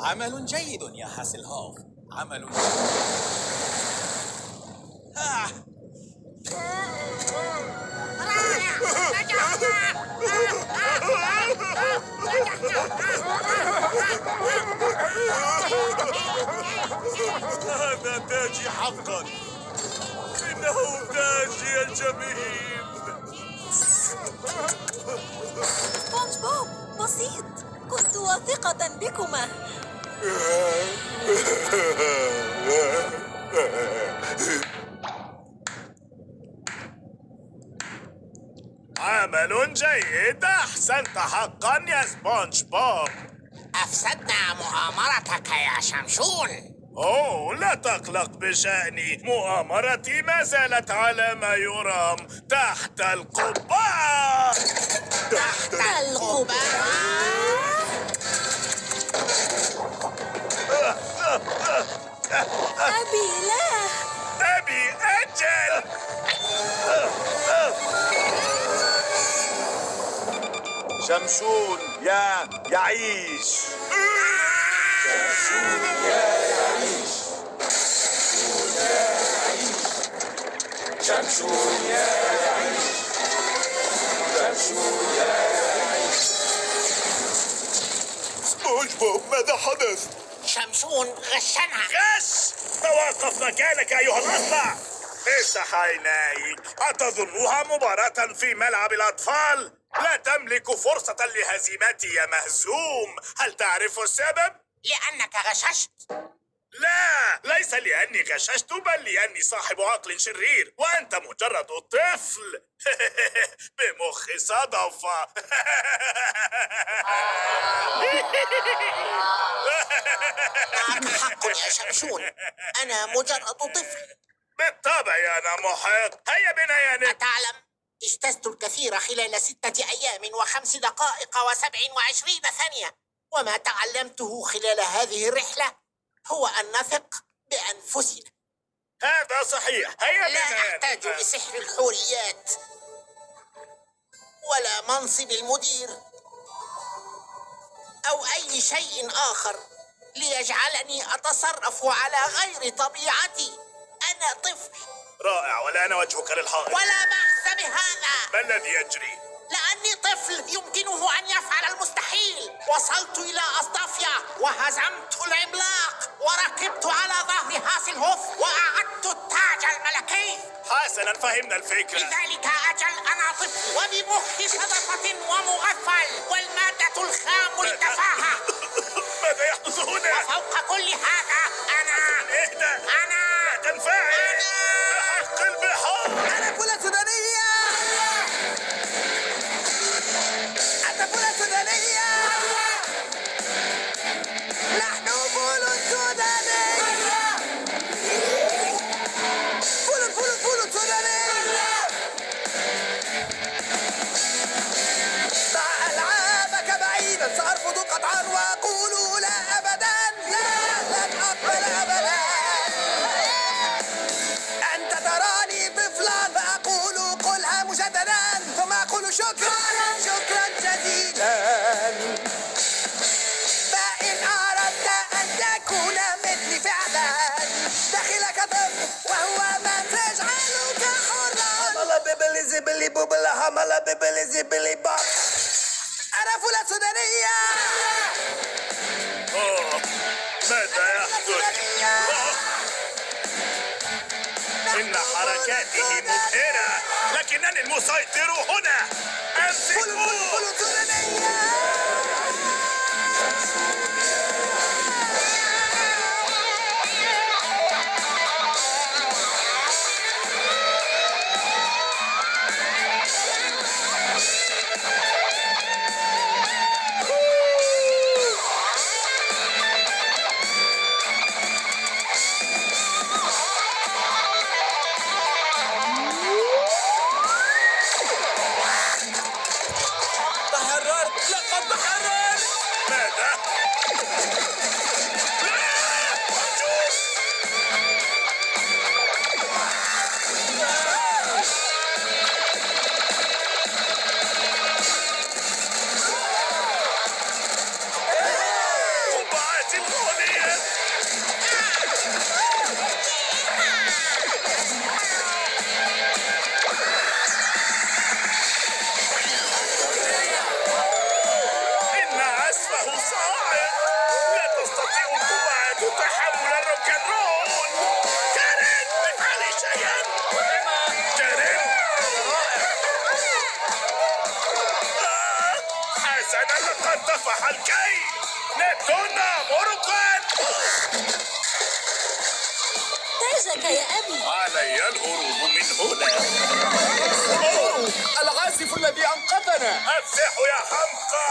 عمل جيد يا هاسلهوف. عمل جيد. هذا تاجي حقا. إنه تاجي الجميل. سبونج بوب بسيط، كنت واثقة بكما. عمل جيد. أحسنت حقا يا سبونج بوب. أفسدنا مؤامرتك يا شمشون. أوه، لا تقلق بشأني. مؤامرتي ما زالت على ما يرام تحت القبعة. تحت القبعة. أبي لا. أبي أجل. شمشون يعيش. شمشون يعيش. شمشون يعيش. شمشون يعيش. سبونج بوب، ماذا حدث؟ شمشون غشنا. غش! توقف مكانك أيها الأصلع. افتح عينيك. أتظنها مباراة في ملعب الأطفال؟ لا تملك فرصة لهزيمتي يا مهزوم. هل تعرف السبب؟ لأنك غششت. لا، ليس لأني غششت، بل لأني صاحب عقل شرير وأنت مجرد طفل بمخ صدفة. معك حق يا شمشون، أنا مجرد طفل. بالطبع أنا محق. هيا بنا يا نب. أتعلم، اجتزت الكثير خلال 6 أيام و5 دقائق و27 ثانية، وما تعلمته خلال هذه الرحلة هو أن نثق بأنفسنا. هذا صحيح. هيا بنا لا يا نحتاج نب. لسحر الحوريات ولا منصب المدير أو أي شيء آخر ليجعلني أتصرف على غير طبيعتي. أنا طفل. رائع، والآن وجهك للحائط. ولا بأس بهذا. ما الذي يجري؟ لأني طفل يمكنه أن يفعل المستحيل. وصلت إلى أصطافيا وهزمت العملاق وركبت على ظهر هاسلهوف وأعدت التاج الملكي. حسنا، فهمنا الفكرة. لذلك أجل أنا طفل وبمخ صدفة ومغفل والمادة الخام للتفاهة. ماذا يحدث هنا؟ وفوق كل هذا اهدأ. أنا لا تنفعل. بحق البحار. أنا فولة سودانية. أنا فولة سودانية. نحن فول سوداني. فول سوداني. ضع ألعابك بعيدا، سأرفض قطعا وأقول لا أبدا. لا، لن أقبل أبدا. أنت تراني طفلا فأقول قلها مجددا، ثم أقول شكرا جزيلا. فإن أردت أن تكون مثلي فعلا، داخلك طفل وهو ما تجعلك حرا. هملا بيبلي زبلي بوبلا، هملا بيبلي زبلي باب. أنا فولة سودانية. أوه، ماذا يحدث؟ إن حركاته مبهرة، لكنني المسيطر هنا. أمسكوه. فول سودانية. تونا موركان. تاجك يا أبي. علي الهروب من هنا. العازف الذي أنقذنا. أفسحوا يا حمقى.